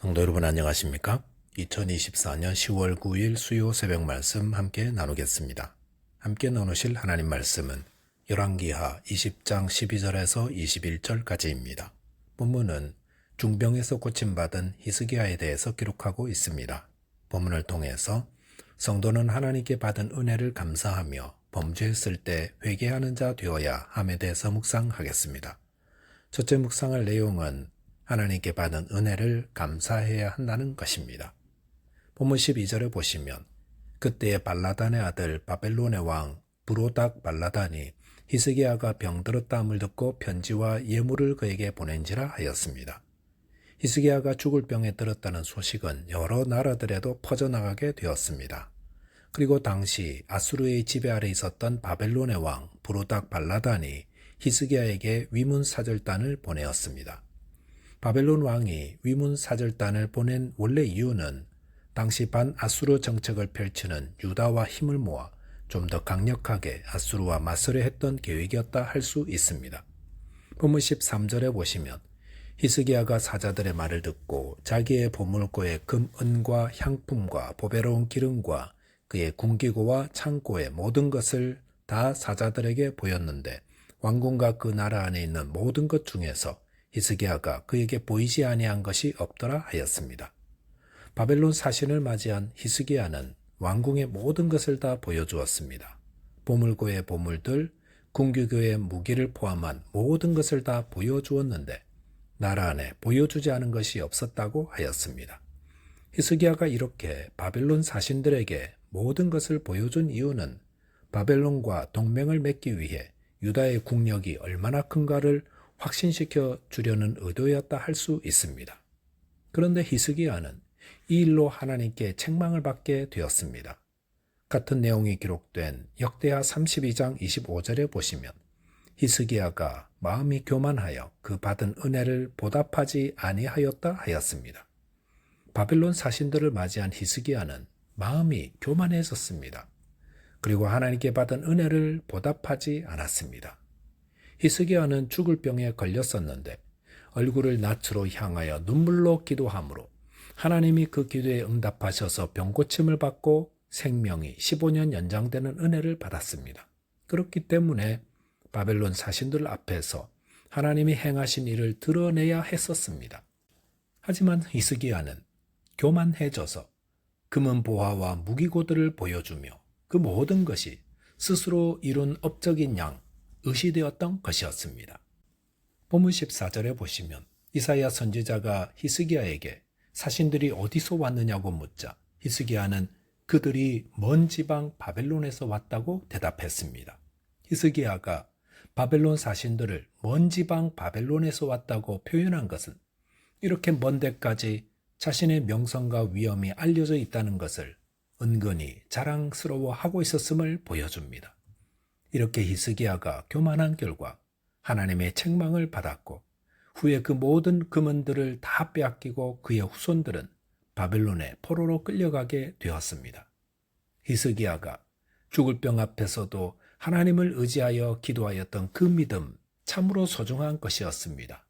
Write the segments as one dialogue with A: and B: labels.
A: 성도 여러분 안녕하십니까? 2024년 10월 9일 수요 새벽 말씀 함께 나누겠습니다. 함께 나누실 하나님 말씀은 열왕기하 20장 12절에서 21절까지입니다. 본문은 중병에서 고침받은 히스기야에 대해서 기록하고 있습니다. 본문을 통해서 성도는 하나님께 받은 은혜를 감사하며 범죄했을 때 회개하는 자 되어야 함에 대해서 묵상하겠습니다. 첫째 묵상할 내용은 하나님께 받은 은혜를 감사해야 한다는 것입니다. 본문 12절에 보시면 그때의 발라단의 아들 바벨론의 왕 브로닥 발라단이 히스기야가 병들었다함을 듣고 편지와 예물을 그에게 보낸지라 하였습니다. 히스기야가 죽을 병에 들었다는 소식은 여러 나라들에도 퍼져나가게 되었습니다. 그리고 당시 아수르의 지배 아래 있었던 바벨론의 왕 브로닥 발라단이 히스기야에게 위문사절단을 보내었습니다. 바벨론 왕이 위문사절단을 보낸 원래 이유는 당시 반아수르 정책을 펼치는 유다와 힘을 모아 좀 더 강력하게 아수르와 맞서려 했던 계획이었다 할 수 있습니다. 본문 13절에 보시면 히스기야가 사자들의 말을 듣고 자기의 보물고의 금, 은과 향품과 보배로운 기름과 그의 궁기고와 창고의 모든 것을 다 사자들에게 보였는데 왕궁과 그 나라 안에 있는 모든 것 중에서 히스기야가 그에게 보이지 아니한 것이 없더라 하였습니다. 바벨론 사신을 맞이한 히스기야는 왕궁의 모든 것을 다 보여주었습니다. 보물고의 보물들, 궁기고의 무기를 포함한 모든 것을 다 보여주었는데 나라 안에 보여주지 않은 것이 없었다고 하였습니다. 히스기야가 이렇게 바벨론 사신들에게 모든 것을 보여준 이유는 바벨론과 동맹을 맺기 위해 유다의 국력이 얼마나 큰가를 확신시켜 주려는 의도였다 할 수 있습니다. 그런데 히스기야는 이 일로 하나님께 책망을 받게 되었습니다. 같은 내용이 기록된 역대하 32장 25절에 보시면 히스기야가 마음이 교만하여 그 받은 은혜를 보답하지 아니하였다 하였습니다. 바벨론 사신들을 맞이한 히스기야는 마음이 교만해졌습니다. 그리고 하나님께 받은 은혜를 보답하지 않았습니다. 히스기야는 죽을 병에 걸렸었는데 얼굴을 낯으로 향하여 눈물로 기도하므로 하나님이 그 기도에 응답하셔서 병고침을 받고 생명이 15년 연장되는 은혜를 받았습니다. 그렇기 때문에 바벨론 사신들 앞에서 하나님이 행하신 일을 드러내야 했었습니다. 하지만 히스기야는 교만해져서 금은 보화와 무기고들을 보여주며 그 모든 것이 스스로 이룬 업적인 양 의시되었던 것이었습니다. 본문 14절에 보시면 이사야 선지자가 히스기야에게 사신들이 어디서 왔느냐고 묻자 히스기야는 그들이 먼 지방 바벨론에서 왔다고 대답했습니다. 히스기야가 바벨론 사신들을 먼 지방 바벨론에서 왔다고 표현한 것은 이렇게 먼 데까지 자신의 명성과 위엄이 알려져 있다는 것을 은근히 자랑스러워하고 있었음을 보여줍니다. 이렇게 히스기야가 교만한 결과 하나님의 책망을 받았고 후에 그 모든 금은들을 다 빼앗기고 그의 후손들은 바벨론의 포로로 끌려가게 되었습니다. 히스기야가 죽을 병 앞에서도 하나님을 의지하여 기도하였던 그 믿음 참으로 소중한 것이었습니다.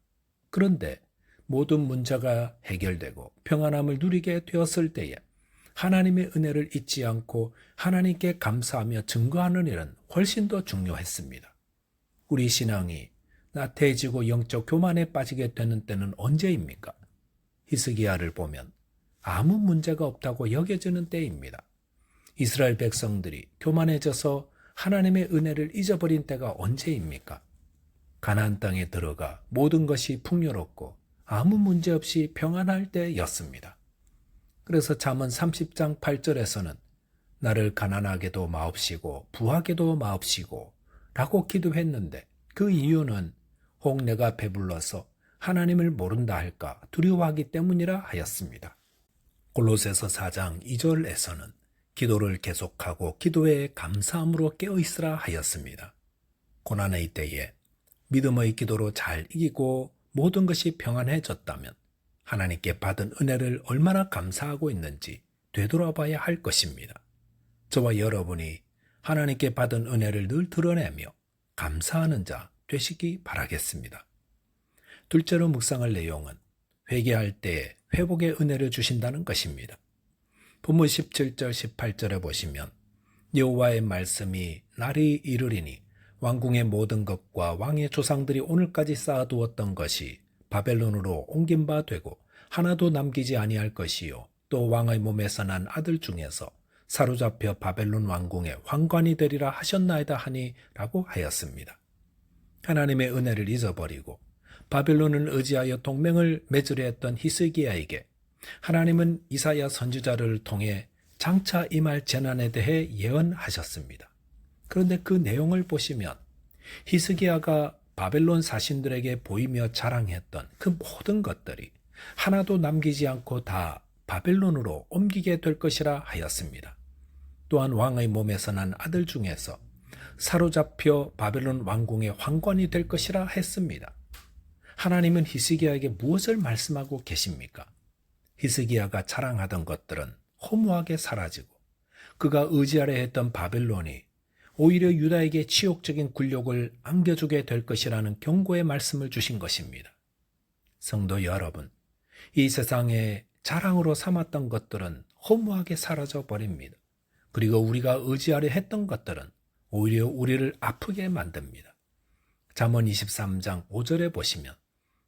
A: 그런데 모든 문제가 해결되고 평안함을 누리게 되었을 때에 하나님의 은혜를 잊지 않고 하나님께 감사하며 증거하는 일은 훨씬 더 중요했습니다. 우리 신앙이 나태해지고 영적 교만에 빠지게 되는 때는 언제입니까? 히스기야를 보면 아무 문제가 없다고 여겨지는 때입니다. 이스라엘 백성들이 교만해져서 하나님의 은혜를 잊어버린 때가 언제입니까? 가나안 땅에 들어가 모든 것이 풍요롭고 아무 문제 없이 평안할 때였습니다. 그래서 잠언 30장 8절에서는 나를 가난하게도 마옵시고 부하게도 마옵시고 라고 기도했는데 그 이유는 혹 내가 배불러서 하나님을 모른다 할까 두려워하기 때문이라 하였습니다. 골로새서 4장 2절에서는 기도를 계속하고 기도에 감사함으로 깨어있으라 하였습니다. 고난의 때에 믿음의 기도로 잘 이기고 모든 것이 평안해졌다면 하나님께 받은 은혜를 얼마나 감사하고 있는지 되돌아봐야 할 것입니다. 저와 여러분이 하나님께 받은 은혜를 늘 드러내며 감사하는 자 되시기 바라겠습니다. 둘째로 묵상할 내용은 회개할 때에 회복의 은혜를 주신다는 것입니다. 본문 17절 18절에 보시면 여호와의 말씀이 날이 이르리니 왕궁의 모든 것과 왕의 조상들이 오늘까지 쌓아두었던 것이 바벨론으로 옮긴 바 되고 하나도 남기지 아니할 것이요 또 왕의 몸에서 난 아들 중에서 사로잡혀 바벨론 왕궁의 왕관이 되리라 하셨나이다 하니 라고 하였습니다. 하나님의 은혜를 잊어버리고 바벨론을 의지하여 동맹을 맺으려 했던 히스기야에게 하나님은 이사야 선지자를 통해 장차 임할 재난에 대해 예언하셨습니다. 그런데 그 내용을 보시면 히스기야가 바벨론 사신들에게 보이며 자랑했던 그 모든 것들이 하나도 남기지 않고 다 바벨론으로 옮기게 될 것이라 하였습니다. 또한 왕의 몸에서 난 아들 중에서 사로잡혀 바벨론 왕궁의 황관이 될 것이라 했습니다. 하나님은 히스기야에게 무엇을 말씀하고 계십니까? 히스기야가 자랑하던 것들은 허무하게 사라지고 그가 의지하려 했던 바벨론이 오히려 유다에게 치욕적인 굴욕을 안겨주게 될 것이라는 경고의 말씀을 주신 것입니다. 성도 여러분, 이 세상에 자랑으로 삼았던 것들은 허무하게 사라져 버립니다. 그리고 우리가 의지하려 했던 것들은 오히려 우리를 아프게 만듭니다. 잠언 23장 5절에 보시면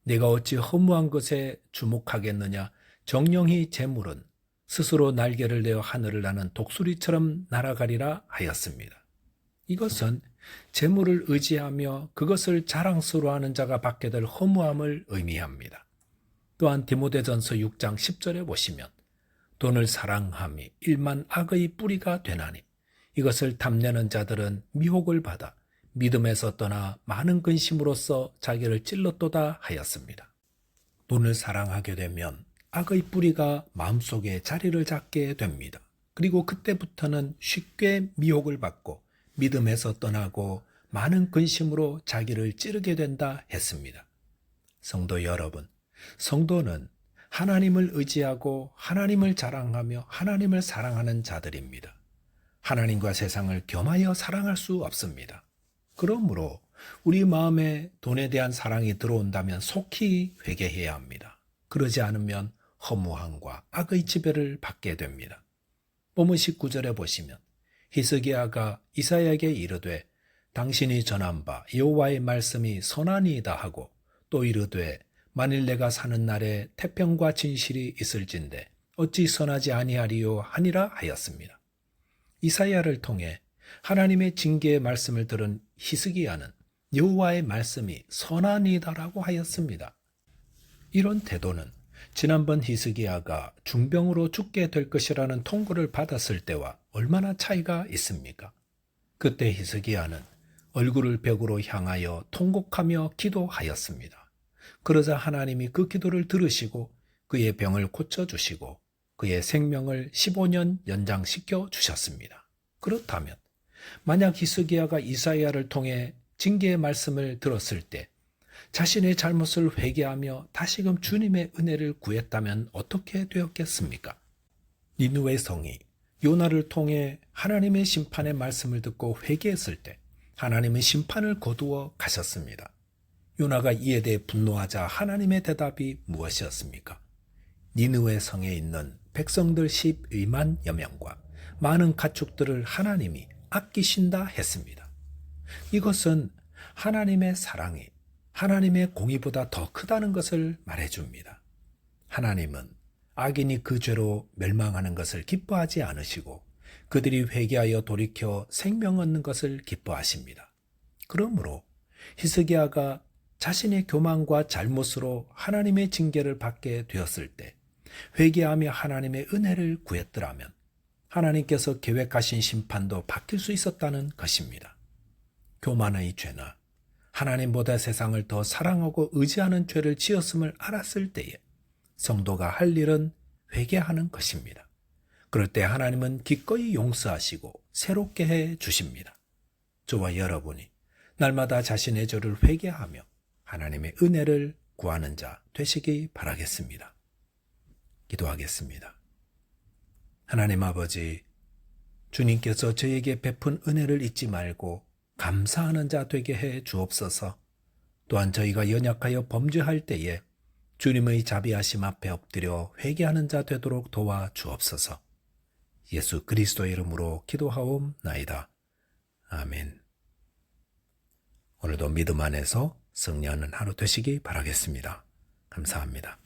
A: 내가 어찌 허무한 것에 주목하겠느냐 정령이 재물은 스스로 날개를 내어 하늘을 나는 독수리처럼 날아가리라 하였습니다. 이것은 재물을 의지하며 그것을 자랑스러워하는 자가 받게 될 허무함을 의미합니다. 또한 디모데전서 6장 10절에 보시면 돈을 사랑함이 일만 악의 뿌리가 되나니 이것을 탐내는 자들은 미혹을 받아 믿음에서 떠나 많은 근심으로써 자기를 찔렀도다 하였습니다. 돈을 사랑하게 되면 악의 뿌리가 마음속에 자리를 잡게 됩니다. 그리고 그때부터는 쉽게 미혹을 받고 믿음에서 떠나고 많은 근심으로 자기를 찌르게 된다 했습니다. 성도 여러분, 성도는 하나님을 의지하고 하나님을 자랑하며 하나님을 사랑하는 자들입니다. 하나님과 세상을 겸하여 사랑할 수 없습니다. 그러므로 우리 마음에 돈에 대한 사랑이 들어온다면 속히 회개해야 합니다. 그러지 않으면 허무함과 악의 지배를 받게 됩니다. 본문 19절에 보시면 히스기야가 이사야에게 이르되 당신이 전한 바 여호와의 말씀이 선하니이다 하고 또 이르되 만일 내가 사는 날에 태평과 진실이 있을진대 어찌 선하지 아니하리요 하니라 하였습니다. 이사야를 통해 하나님의 징계의 말씀을 들은 히스기야는 여호와의 말씀이 선하니이다라고 하였습니다. 이런 태도는 지난번 히스기야가 중병으로 죽게 될 것이라는 통보를 받았을 때와 얼마나 차이가 있습니까? 그때 히스기야는 얼굴을 벽으로 향하여 통곡하며 기도하였습니다. 그러자 하나님이 그 기도를 들으시고 그의 병을 고쳐주시고 그의 생명을 15년 연장시켜 주셨습니다. 그렇다면 만약 히스기야가 이사야를 통해 징계의 말씀을 들었을 때 자신의 잘못을 회개하며 다시금 주님의 은혜를 구했다면 어떻게 되었겠습니까? 니느웨 성이 요나를 통해 하나님의 심판의 말씀을 듣고 회개했을 때 하나님은 심판을 거두어 가셨습니다. 요나가 이에 대해 분노하자 하나님의 대답이 무엇이었습니까? 니느웨 성에 있는 백성들 12만여 명과 많은 가축들을 하나님이 아끼신다 했습니다. 이것은 하나님의 사랑이 하나님의 공의보다 더 크다는 것을 말해줍니다. 하나님은 악인이 그 죄로 멸망하는 것을 기뻐하지 않으시고 그들이 회개하여 돌이켜 생명 얻는 것을 기뻐하십니다. 그러므로 히스기야가 자신의 교만과 잘못으로 하나님의 징계를 받게 되었을 때 회개하며 하나님의 은혜를 구했더라면 하나님께서 계획하신 심판도 바뀔 수 있었다는 것입니다. 교만의 죄나 하나님보다 세상을 더 사랑하고 의지하는 죄를 지었음을 알았을 때에 성도가 할 일은 회개하는 것입니다. 그럴 때 하나님은 기꺼이 용서하시고 새롭게 해 주십니다. 저와 여러분이 날마다 자신의 죄를 회개하며 하나님의 은혜를 구하는 자 되시기 바라겠습니다. 기도하겠습니다. 하나님 아버지, 주님께서 저에게 베푼 은혜를 잊지 말고 감사하는 자 되게 해 주옵소서. 또한 저희가 연약하여 범죄할 때에 주님의 자비하심 앞에 엎드려 회개하는 자 되도록 도와 주옵소서. 예수 그리스도의 이름으로 기도하옵나이다. 아멘. 오늘도 믿음 안에서 승리하는 하루 되시기 바라겠습니다. 감사합니다.